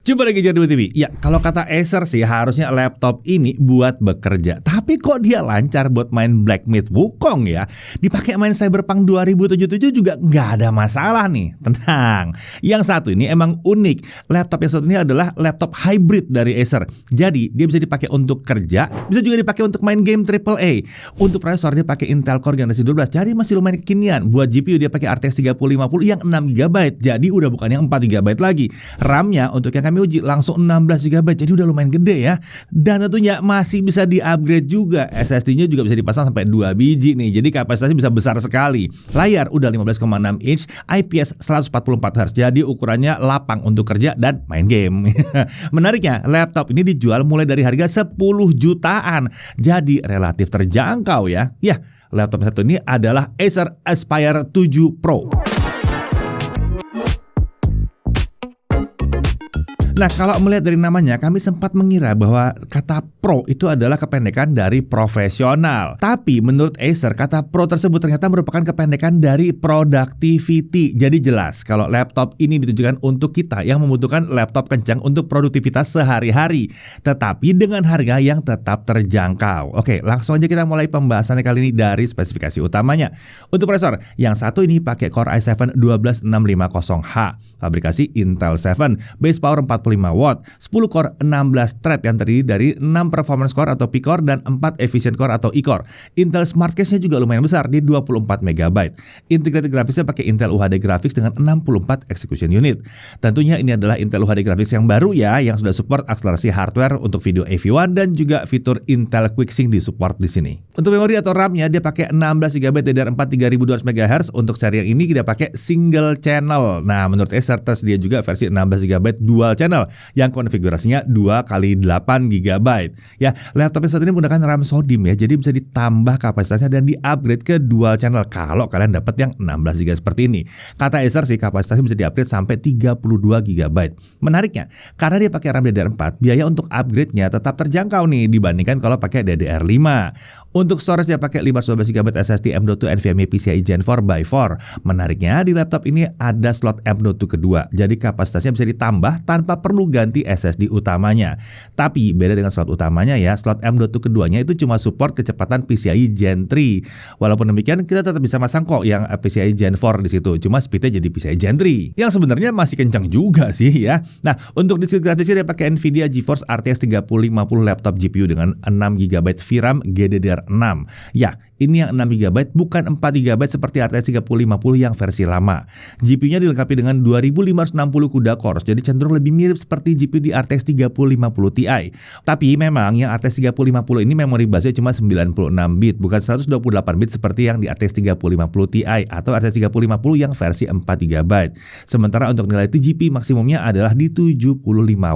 Coba lagi jadi TV. Ya, kalau kata Acer sih harusnya laptop ini buat bekerja. Tapi kok dia lancar buat main Black Myth Wukong ya? Dipakai main Cyberpunk 2077 juga nggak ada masalah nih. Tenang. Yang satu ini emang unik. Laptop yang satu ini adalah laptop hybrid dari Acer. Jadi dia bisa dipakai untuk kerja, bisa juga dipakai untuk main game AAA. Untuk prosesor dia pakai Intel Core generasi 12. Jadi masih lumayan kekinian. Buat GPU dia pakai RTX 3050 yang 6GB. Jadi udah bukan yang 4GB lagi. RAM-nya untuk yang kami uji langsung 16GB, jadi udah lumayan gede ya. Dan tentunya masih bisa di-upgrade juga. SSD-nya juga bisa dipasang sampai 2 biji nih. Jadi kapasitasnya bisa besar sekali. Layar udah 15,6 inch, IPS 144Hz. Jadi ukurannya lapang untuk kerja dan main game. Menariknya, laptop ini dijual mulai dari harga 10 jutaan. Jadi relatif terjangkau ya. Ya, laptop satu ini adalah Acer Aspire 7 Pro. Nah, kalau melihat dari namanya, kami sempat mengira bahwa kata Pro itu adalah kependekan dari profesional. Tapi menurut Acer, kata Pro tersebut ternyata merupakan kependekan dari productivity. Jadi jelas kalau laptop ini ditujukan untuk kita yang membutuhkan laptop kencang untuk produktivitas sehari-hari, tetapi dengan harga yang tetap terjangkau. Oke, langsung aja kita mulai pembahasannya kali ini dari spesifikasi utamanya. Untuk prosesor, yang satu ini pakai Core i7 12650H, fabrikasi Intel 7, base power 45 watt, 10 core 16 thread yang terdiri dari 6 performance core atau P-core dan 4 efficient core atau E-core. Intel Smart Cache-nya juga lumayan besar di 24 MB. Integrated graphics-nya pakai Intel UHD Graphics dengan 64 execution unit. Tentunya ini adalah Intel UHD Graphics yang baru ya, yang sudah support akselerasi hardware untuk video AV1 dan juga fitur Intel QuickSync di support di sini. Untuk memori atau RAM-nya dia pakai 16GB DDR4 3200 MHz. Untuk seri yang ini kita pakai single channel. Nah, menurut Acer tersedia juga versi 16GB dual channel yang konfigurasinya 2x8GB. Ya, laptop yang satu ini menggunakan RAM SODIMM ya, jadi bisa ditambah kapasitasnya dan di-upgrade ke dual channel kalau kalian dapat yang 16GB seperti ini. Kata Acer sih kapasitasnya bisa di-upgrade sampai 32GB. Menariknya, karena dia pakai RAM DDR4, biaya untuk upgrade-nya tetap terjangkau nih dibandingkan kalau pakai DDR5. Untuk storage dia pakai 512GB SSD M.2 NVMe PCIe Gen 4x4. Menariknya di laptop ini ada slot M.2 kedua, jadi kapasitasnya bisa ditambah tanpa perlu ganti SSD utamanya. Tapi beda dengan slot utamanya ya, slot M.2 keduanya itu cuma support kecepatan PCIe Gen 3. Walaupun demikian kita tetap bisa masang kok yang PCIe Gen 4 di situ, cuma speednya jadi PCIe Gen 3 yang sebenarnya masih kencang juga sih ya. Nah, untuk disk grafisnya dia pakai Nvidia GeForce RTX 3050 laptop GPU dengan 6GB VRAM GDDR6. Ya, ini yang 6GB bukan 4GB seperti RTX 3050 yang versi lama. GPU-nya dilengkapi dengan 2560 CUDA cores, jadi cenderung lebih mirip seperti GPU di RTX 3050 Ti. Tapi memang yang RTX 3050 ini memori base cuma 96 bit, bukan 128 bit seperti yang di RTX 3050 Ti atau RTX 3050 yang versi 4GB. Sementara untuk nilai TGP maksimumnya adalah di 75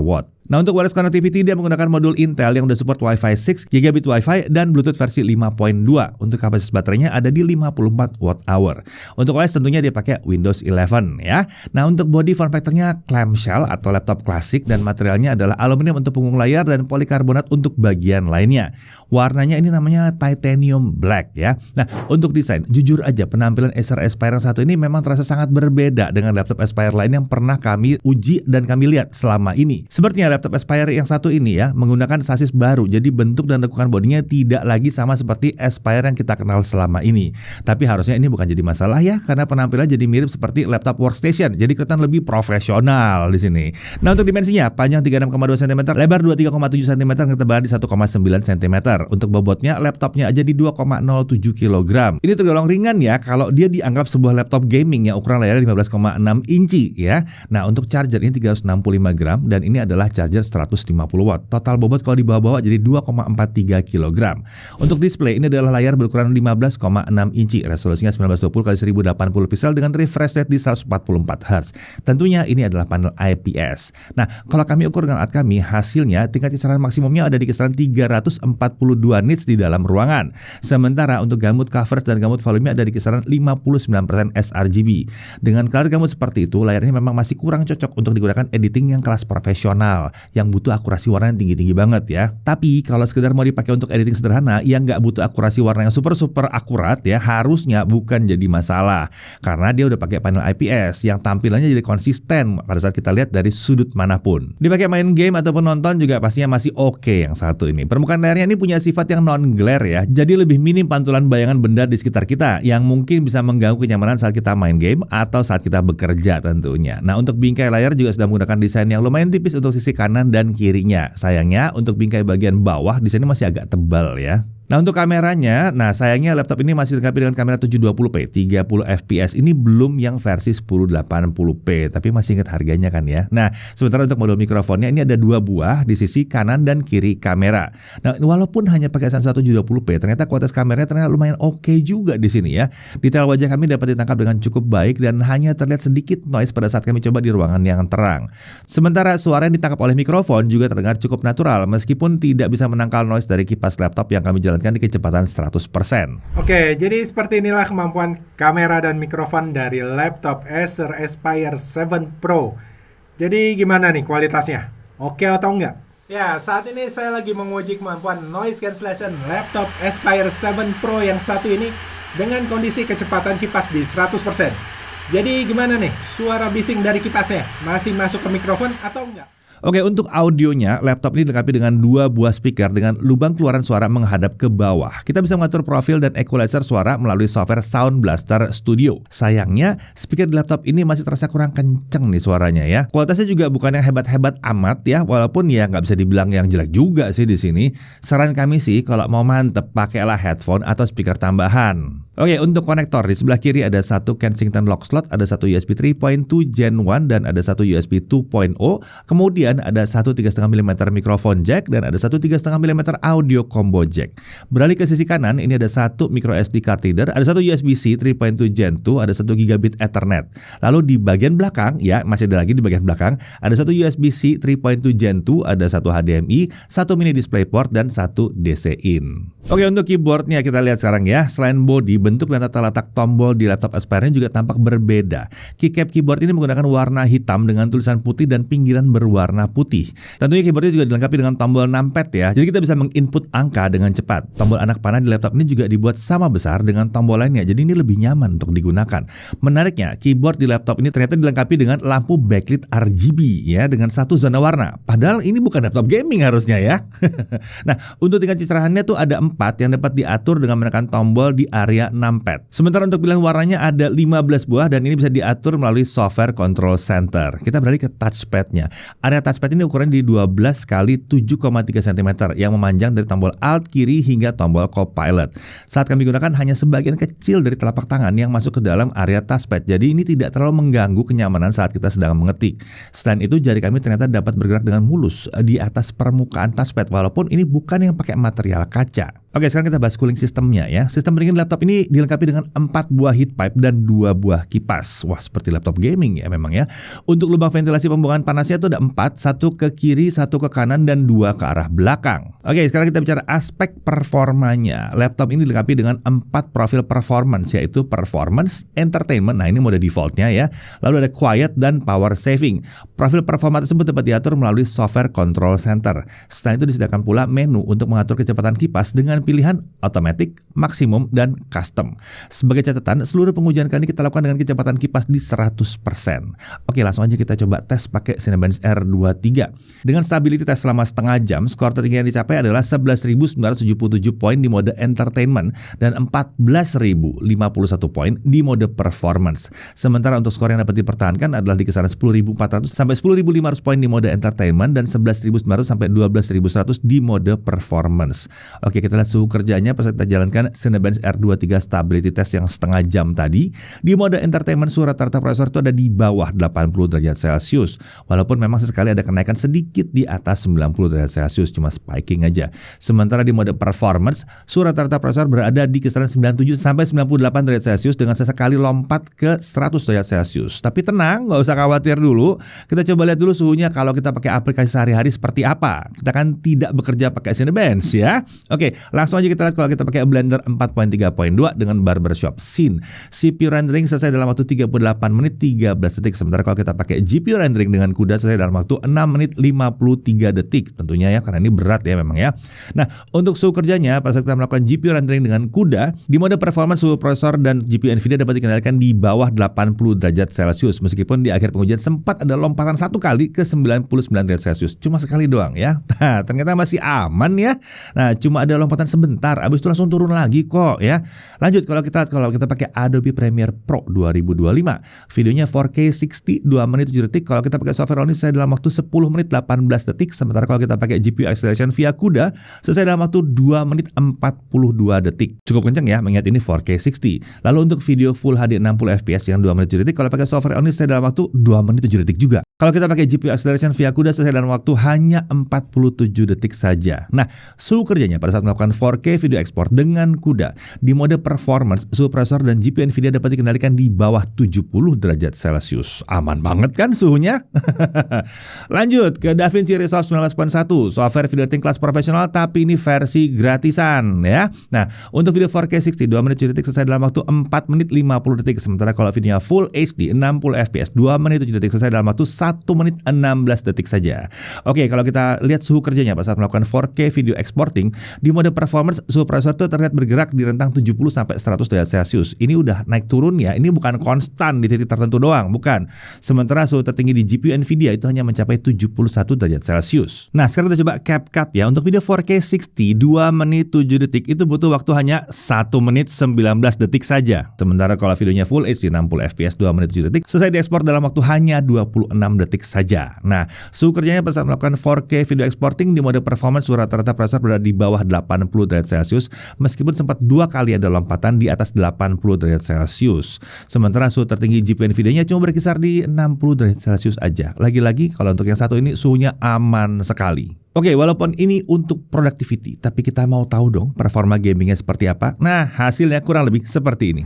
watt. Nah, untuk wireless connectivity dia menggunakan modul Intel yang udah support Wi-Fi 6, Gigabit Wi-Fi, dan Bluetooth versi 5.2. Untuk kapasitas baterainya ada di 54 Wh. Untuk OS tentunya dia pakai Windows 11 ya. Nah, untuk body form factor-nya clamshell atau laptop klasik dan materialnya adalah aluminium untuk punggung layar dan polikarbonat untuk bagian lainnya. Warnanya ini namanya titanium black ya. Nah, untuk desain, jujur aja penampilan Acer Aspire yang satu ini memang terasa sangat berbeda dengan laptop Aspire lain yang pernah kami uji dan kami lihat selama ini. Sepertinya laptop Aspire yang satu ini ya menggunakan sasis baru, jadi bentuk dan lekukan bodinya tidak lagi sama seperti Aspire yang kita kenal selama ini. Tapi harusnya ini bukan jadi masalah ya, karena penampilan jadi mirip seperti laptop workstation, jadi kelihatan lebih profesional di sini. Nah, untuk dimensinya panjang 36,2 cm, lebar 23,7 cm, ketebalan di 1,9 cm. Untuk bobotnya laptopnya aja di 2,07 kg. Ini tergolong ringan ya kalau dia dianggap sebuah laptop gaming yang ukuran layarnya 15,6 inci ya. Nah, untuk charger ini 365 gram dan ini adalah charger 150 watt. Total bobot kalau dibawa-bawa jadi 2,43 kg. Untuk display ini adalah layar berukuran 15,6 inci, resolusinya 1920x1080 pixel dengan refresh rate di 144 Hz. Tentunya ini adalah panel IPS. Nah, kalau kami ukur dengan alat kami, hasilnya tingkat kecerdasan maksimumnya ada di kisaran 340 42 nits di dalam ruangan. Sementara untuk gamut coverage dan gamut volume ada di kisaran 59% sRGB. Dengan color gamut seperti itu, layarnya memang masih kurang cocok untuk digunakan editing yang kelas profesional, yang butuh akurasi warna yang tinggi-tinggi banget ya. Tapi kalau sekedar mau dipakai untuk editing sederhana yang nggak butuh akurasi warna yang super akurat ya, harusnya bukan jadi masalah. Karena dia udah pakai panel IPS yang tampilannya jadi konsisten pada saat kita lihat dari sudut manapun. Dipakai main game ataupun nonton juga pastinya masih oke yang satu ini. Permukaan layarnya ini punya sifat yang non-glare ya, jadi lebih minim pantulan bayangan benda di sekitar kita yang mungkin bisa mengganggu kenyamanan saat kita main game atau saat kita bekerja tentunya. Nah, untuk bingkai layar juga sudah menggunakan desain yang lumayan tipis untuk sisi kanan dan kirinya. Sayangnya untuk bingkai bagian bawah desainnya masih agak tebal ya. Nah, untuk kameranya, sayangnya laptop ini masih dilengkapi dengan kamera 720p 30 fps. Ini belum yang versi 1080p, tapi masih ingat harganya kan ya. Nah, sementara untuk modul mikrofonnya ini ada 2 buah di sisi kanan dan kiri kamera. Nah, walaupun hanya pakai sensor 720p, ternyata kualitas kameranya ternyata lumayan oke juga di sini ya. Detail wajah kami dapat ditangkap dengan cukup baik dan hanya terlihat sedikit noise pada saat kami coba di ruangan yang terang. Sementara suara yang ditangkap oleh mikrofon juga terdengar cukup natural meskipun tidak bisa menangkal noise dari kipas laptop yang kami jalankan di kecepatan 100%. Oke, jadi seperti inilah kemampuan kamera dan mikrofon dari laptop Acer Aspire 7 Pro. Jadi gimana nih kualitasnya? Oke atau enggak? Ya, saat ini saya lagi menguji kemampuan noise cancellation laptop Aspire 7 Pro yang satu ini dengan kondisi kecepatan kipas di 100%. Jadi gimana nih suara bising dari kipasnya? Masih masuk ke mikrofon atau enggak? Oke, untuk audionya, laptop ini dilengkapi dengan 2 buah speaker dengan lubang keluaran suara menghadap ke bawah. Kita bisa mengatur profil dan equalizer suara melalui software Sound Blaster Studio. Sayangnya, speaker di laptop ini masih terasa kurang kenceng nih suaranya ya. Kualitasnya juga bukan yang hebat-hebat amat ya, walaupun ya nggak bisa dibilang yang jelek juga sih di sini. Saran kami sih kalau mau mantep, pakailah headphone atau speaker tambahan. Oke, untuk konektor di sebelah kiri ada satu Kensington lock slot, ada satu USB 3.2 Gen 1 dan ada satu USB 2.0. Kemudian ada satu 3,5 mm mikrofon jack dan ada satu 3,5 mm audio combo jack. Beralih ke sisi kanan, ini ada satu micro SD card reader, ada satu USB-C 3.2 Gen 2, ada satu gigabit Ethernet. Lalu di bagian belakang, ya masih ada lagi di bagian belakang, ada satu USB-C 3.2 Gen 2, ada satu HDMI, satu mini DisplayPort dan satu DC in. Oke, untuk keyboardnya kita lihat sekarang ya. Selain body, bentuk dan tata letak tombol di laptop Aspire juga tampak berbeda. Keycap keyboard ini menggunakan warna hitam dengan tulisan putih dan pinggiran berwarna putih. Tentunya keyboardnya juga dilengkapi dengan tombol numpad ya. Jadi kita bisa menginput angka dengan cepat. Tombol anak panah di laptop ini juga dibuat sama besar dengan tombol lainnya. Jadi ini lebih nyaman untuk digunakan. Menariknya, keyboard di laptop ini ternyata dilengkapi dengan lampu backlit RGB ya, dengan satu zona warna. Padahal ini bukan laptop gaming harusnya ya. Nah, untuk tingkat kecerahannya tuh ada 4 yang dapat diatur dengan menekan tombol di area numpad. Sementara untuk pilihan warnanya ada 15 buah dan ini bisa diatur melalui software control center. Kita beralih ke touchpadnya. Area touchpad ini ukuran di 12 kali 7,3 cm yang memanjang dari tombol Alt kiri hingga tombol Copilot. Saat kami gunakan hanya sebagian kecil dari telapak tangan yang masuk ke dalam area touchpad. Jadi ini tidak terlalu mengganggu kenyamanan saat kita sedang mengetik. Selain itu jari kami ternyata dapat bergerak dengan mulus di atas permukaan touchpad walaupun ini bukan yang pakai material kaca. Oke, sekarang kita bahas cooling sistemnya ya. Sistem pendingin laptop ini dilengkapi dengan 4 buah heat pipe dan 2 buah kipas. Wah, seperti laptop gaming ya memang ya. Untuk lubang ventilasi pembuangan panasnya itu ada 4, 1 ke kiri, 1 ke kanan, dan 2 ke arah belakang. Oke, sekarang kita bicara aspek performanya. Laptop ini dilengkapi dengan 4 profil performance, yaitu performance, entertainment, nah ini mode defaultnya ya. Lalu ada quiet dan power saving. Profil performa tersebut dapat diatur melalui software control center. Setelah itu disediakan pula menu untuk mengatur kecepatan kipas dengan pilihan automatic, maksimum, dan custom. Sebagai catatan, seluruh pengujian kali ini kita lakukan dengan kecepatan kipas di 100%. Oke, langsung aja kita coba tes pakai Cinebench R23. Dengan stability tes selama setengah jam, skor tertinggi yang dicapai adalah 11.977 poin di mode entertainment dan 14.051 poin di mode performance. Sementara untuk skor yang dapat dipertahankan adalah di kisaran 10.400 sampai 10.500 poin di mode entertainment dan 11.900 sampai 12.100 di mode performance. Oke, kita lihat suhu kerjanya pas kita jalankan Cinebench R23 Stability Test yang setengah jam tadi. Di mode entertainment suhu rata-rata prosesor itu ada di bawah 80 derajat Celcius. Walaupun memang sesekali ada kenaikan sedikit di atas 90 derajat Celcius, cuma spiking aja. Sementara di mode performance, suhu rata-rata prosesor berada di kisaran 97 sampai 98 derajat Celcius dengan sesekali lompat ke 100 derajat Celcius. Tapi tenang, nggak usah khawatir dulu. Kita coba lihat dulu suhunya kalau kita pakai aplikasi sehari-hari seperti apa. Kita kan tidak bekerja pakai Cinebench ya. Oke, langsung aja kita lihat kalau kita pakai Blender 4.3.2 dengan Barbershop Scene. CPU rendering selesai dalam waktu 38 menit 13 detik. Sementara kalau kita pakai GPU rendering dengan CUDA selesai dalam waktu 6 menit 53 detik. Tentunya ya, karena ini berat ya memang ya. Nah, untuk suhu kerjanya, pas kita melakukan GPU rendering dengan CUDA, di mode performance suhu prosesor dan GPU NVIDIA dapat dikendalikan di bawah 80 derajat Celcius. Meskipun di akhir pengujian sempat ada lompatan satu kali ke 99 derajat Celcius. Cuma sekali doang ya. Nah, ternyata masih aman ya. Nah, cuma ada lompatan sebentar, habis itu langsung turun lagi kok ya. Lanjut kalau kita pakai Adobe Premiere Pro 2025, videonya 4K 60 2 menit 7 detik. Kalau kita pakai software only selesai dalam waktu 10 menit 18 detik. Sementara kalau kita pakai GPU acceleration via CUDA selesai dalam waktu 2 menit 42 detik. Cukup kenceng ya, mengingat ini 4K 60. Lalu untuk video Full HD 60 fps yang 2 menit 7 detik, kalau pakai software only selesai dalam waktu 2 menit 7 detik juga. Kalau kita pakai GPU acceleration via CUDA selesai dalam waktu hanya 47 detik saja. Nah, suhu kerjanya pada saat melakukan 4K video export dengan CUDA di mode performance, suhu prosesor dan GPU NVIDIA dapat dikendalikan di bawah 70 derajat Celcius. Aman banget kan suhunya? Lanjut ke DaVinci Resolve 19.1, software video editing kelas profesional tapi ini versi gratisan ya. Nah, untuk video 4K 60 2 menit 7 detik selesai dalam waktu 4 menit 50 detik. Sementara kalau videonya Full HD 60 fps 2 menit 7 detik selesai dalam waktu 1 menit 16 detik saja. Oke, kalau kita lihat suhu kerjanya pada saat melakukan 4K video exporting di mode performance, suhu prosesor itu terlihat bergerak di rentang 70 sampai 100 derajat Celcius. Ini udah naik turun ya. Ini bukan konstan di titik tertentu doang, bukan. Sementara suhu tertinggi di GPU NVIDIA itu hanya mencapai 71 derajat Celcius. Nah, sekarang kita coba CapCut ya. Untuk video 4K 60 2 menit 7 detik itu butuh waktu hanya 1 menit 19 detik saja. Sementara kalau videonya Full HD 60 fps 2 menit 7 detik selesai diekspor dalam waktu hanya 26 detik saja. Nah, suhu kerjanya pada saat melakukan 4K video exporting di mode performance, suhu rata-rata prosesor berada di bawah 80 derajat Celcius meskipun sempat 2 kali ada lompatan di atas 80 derajat Celcius. Sementara suhu tertinggi GPU NVIDIA-nya cuma berkisar di 60 derajat Celcius aja. Lagi-lagi kalau untuk yang satu ini suhunya aman sekali. Oke, walaupun ini untuk productivity, tapi kita mau tahu dong performa gamingnya seperti apa. Nah, hasilnya kurang lebih seperti ini.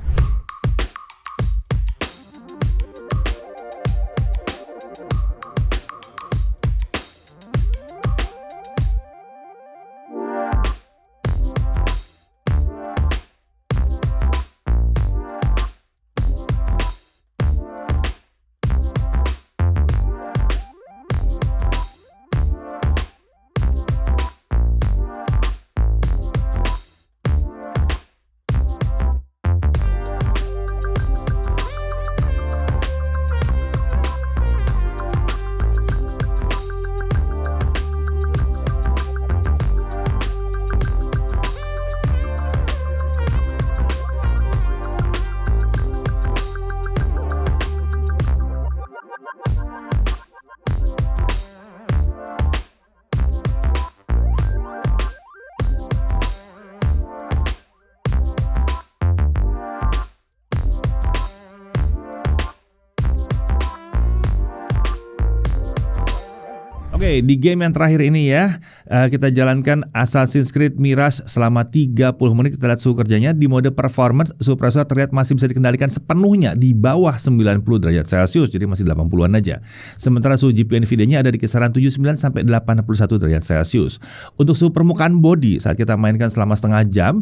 Oke, di game yang terakhir ini ya, kita jalankan Assassin's Creed Mirage selama 30 menit. Kita lihat suhu kerjanya di mode performance, suhu prosesor terlihat masih bisa dikendalikan sepenuhnya di bawah 90 derajat Celcius, jadi masih 80-an aja. Sementara suhu GPU NVIDIA-nya ada di kisaran 79 sampai 81 derajat Celcius. Untuk suhu permukaan body saat kita mainkan selama setengah jam,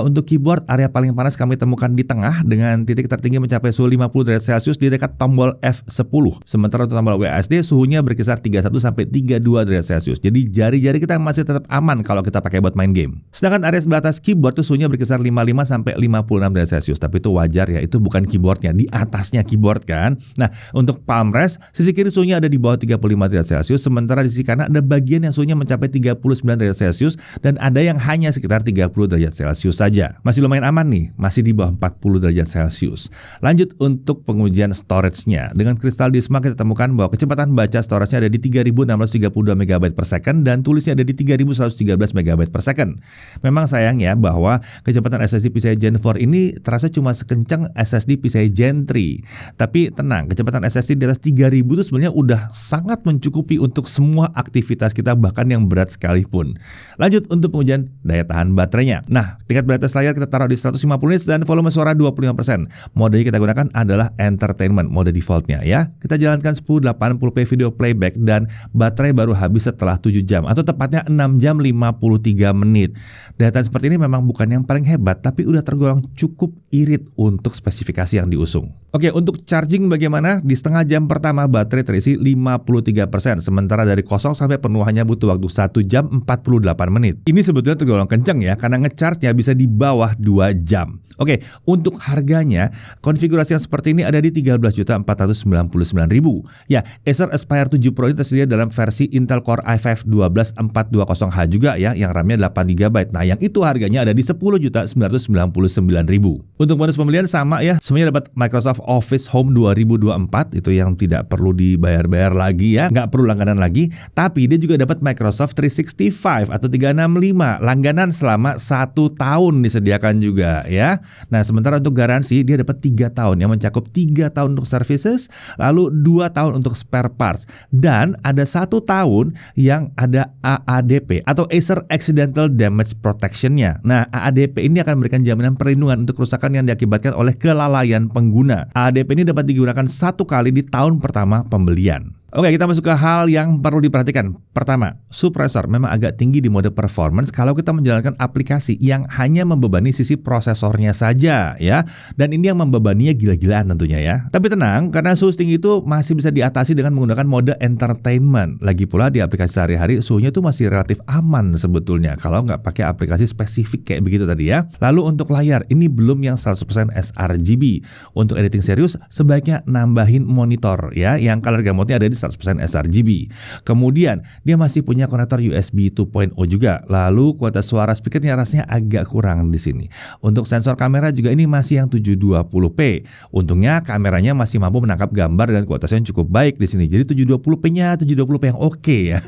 untuk keyboard area paling panas kami temukan di tengah dengan titik tertinggi mencapai suhu 50 derajat Celcius di dekat tombol F10. Sementara untuk tombol WASD suhunya berkisar 31 sampai 32 derajat Celcius. Jadi jari-jari kita masih tetap aman kalau kita pakai buat main game. Sedangkan area sebelah atas keyboard tuh suhunya berkisar 55 sampai 56 derajat Celcius. Tapi itu wajar ya, itu bukan keyboardnya, di atasnya keyboard kan. Nah, untuk palm rest, sisi kiri suhunya ada di bawah 35 derajat Celcius. Sementara di sisi kanan ada bagian yang suhunya mencapai 39 derajat Celcius dan ada yang hanya sekitar 30 derajat Celcius saja. Masih lumayan aman nih, masih di bawah 40 derajat Celcius. Lanjut untuk pengujian storage-nya. Dengan Crystal Disma kita temukan bahwa kecepatan baca storage-nya ada di 3630 232 MB per second dan tulisnya ada di 3113 MB per second. Memang sayangnya bahwa kecepatan SSD PCIe Gen 4 ini terasa cuma sekencang SSD PCIe Gen 3. Tapi tenang, kecepatan SSD di atas 3000 itu sebenarnya udah sangat mencukupi untuk semua aktivitas kita, bahkan yang berat sekalipun. Lanjut untuk pengujian daya tahan baterainya. Nah, tingkat brightness layar kita taruh di 150 nits dan volume suara 25%. Mode yang kita gunakan adalah entertainment, mode defaultnya ya. Kita jalankan 1080p video playback dan baterai baru habis setelah 7 jam atau tepatnya 6 jam 53 menit. Data seperti ini memang bukan yang paling hebat, tapi udah tergolong cukup irit untuk spesifikasi yang diusung. Oke, untuk charging bagaimana? Di setengah jam pertama baterai terisi 53%, sementara dari kosong sampai penuh hanya butuh waktu 1 jam 48 menit. Ini sebetulnya tergolong kencang ya, karena ngecharge-nya bisa di bawah 2 jam. Oke, untuk harganya, konfigurasi yang seperti ini ada di 13.499.000. Ya, Acer Aspire 7 Pro ini tersedia dalam versi Intel Core i5 12420H juga ya, yang RAM-nya 8GB. Nah, yang itu harganya ada di 10.999.000. Untuk bonus pembelian sama ya, semuanya dapat Microsoft Office Home 2024, itu yang tidak perlu dibayar-bayar lagi ya, nggak perlu langganan lagi. Tapi dia juga dapat Microsoft 365 atau 365, langganan selama 1 tahun disediakan juga ya. Nah, sementara untuk garansi dia dapat 3 tahun yang mencakup 3 tahun untuk services, lalu 2 tahun untuk spare parts, dan ada 1 tahun yang ada AADP atau Acer Accidental Damage Protection-nya. Nah, AADP ini akan memberikan jaminan perlindungan untuk kerusakan yang diakibatkan oleh kelalaian pengguna. AADP ini dapat digunakan 1 kali di tahun pertama pembelian. Oke, kita masuk ke hal yang perlu diperhatikan. Pertama, suppressor memang agak tinggi di mode performance kalau kita menjalankan aplikasi yang hanya membebani sisi prosesornya saja ya. Dan ini yang membebaninya gila-gilaan tentunya ya. Tapi tenang, karena suhu tinggi itu masih bisa diatasi dengan menggunakan mode entertainment. Lagi pula di aplikasi sehari-hari suhunya itu masih relatif aman sebetulnya kalau nggak pakai aplikasi spesifik kayak begitu tadi ya. Lalu untuk layar, ini belum yang 100% sRGB. Untuk editing serius, sebaiknya nambahin monitor ya, yang color gamutnya ada di 100% sRGB. Kemudian dia masih punya konektor USB 2.0 juga. Lalu kualitas suara speakernya rasanya agak kurang di sini. Untuk sensor kamera juga ini masih yang 720p. Untungnya kameranya masih mampu menangkap gambar dan kualitasnya cukup baik di sini. Jadi 720p-nya 720p yang oke ya.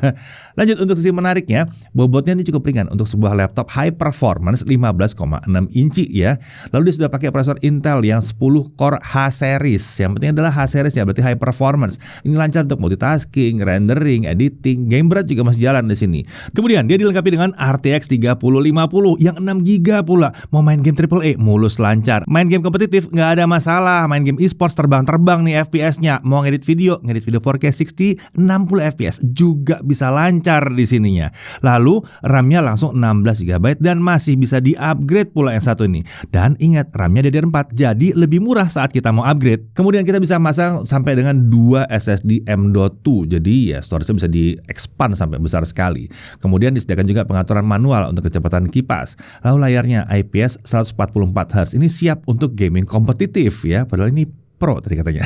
Lanjut untuk sisi menariknya, bobotnya ini cukup ringan untuk sebuah laptop high performance 15,6 inci ya. Lalu dia sudah pakai prosesor Intel yang 10 core H series. Yang penting adalah H series ya, berarti high performance. Ini lancar untuk multitasking, rendering, editing, game berat juga masih jalan di sini. Kemudian dia dilengkapi dengan RTX 3050 yang 6GB pula. Mau main game AAA mulus lancar. Main game kompetitif nggak ada masalah. Main game e-sports terbang-terbang nih FPS-nya. Mau ngedit video 4K 60 FPS juga bisa lancar di sininya. Lalu RAM-nya langsung 16GB dan masih bisa di-upgrade pula yang satu ini. Dan ingat, RAM-nya DDR4 jadi lebih murah saat kita mau upgrade. Kemudian kita bisa masang sampai dengan 2 SSD M.2, jadi ya storage-nya bisa di-expand sampai besar sekali. Kemudian disediakan juga pengaturan manual untuk kecepatan kipas. Lalu layarnya IPS 144Hz. Ini siap untuk gaming kompetitif ya, padahal ini Pro tadi katanya.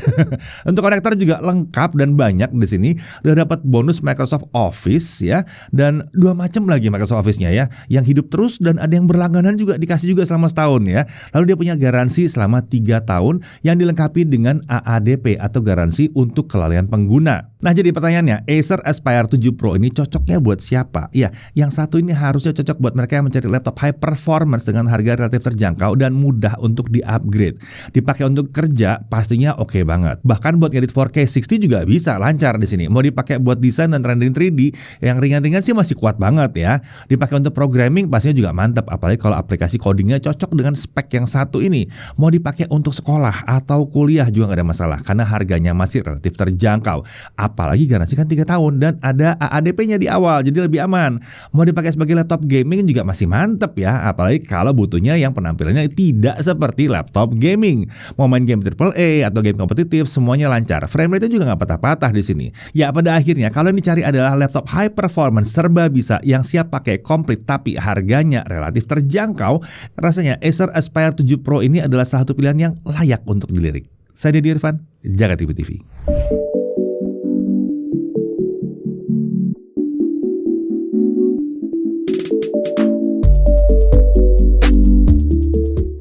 Untuk konektor juga lengkap dan banyak di sini. Udah dapat bonus Microsoft Office ya, dan 2 macam lagi Microsoft Office-nya ya, yang hidup terus dan ada yang berlangganan juga, dikasih juga selama setahun ya. Lalu dia punya garansi selama 3 tahun yang dilengkapi dengan AADP atau garansi untuk kelalaian pengguna. Nah, jadi pertanyaannya, Acer Aspire 7 Pro ini cocoknya buat siapa? Ya, yang satu ini harusnya cocok buat mereka yang mencari laptop high performance dengan harga relatif terjangkau dan mudah untuk di-upgrade. Dipakai untuk kerja pastinya oke banget. Bahkan buat ngedit 4K 60 juga bisa lancar di sini. Mau dipakai buat desain dan rendering 3D yang ringan-ringan sih masih kuat banget ya. Dipakai untuk programming pastinya juga mantap, apalagi kalau aplikasi codingnya cocok dengan spek yang satu ini. Mau dipakai untuk sekolah atau kuliah juga nggak ada masalah karena harganya masih relatif terjangkau. Apalagi garansi kan 3 tahun dan ada AADP-nya di awal, jadi lebih aman. Mau dipakai sebagai laptop gaming juga masih mantep ya, apalagi kalau butuhnya yang penampilannya tidak seperti laptop gaming. Mau main game AAA atau game kompetitif semuanya lancar. Frame rate-nya juga nggak patah-patah di sini. Ya, pada akhirnya kalau yang dicari adalah laptop high performance serba bisa yang siap pakai komplit tapi harganya relatif terjangkau, rasanya Acer Aspire 7 Pro ini adalah salah satu pilihan yang layak untuk dilirik. Saya Deddy Irfan, Jagat TV.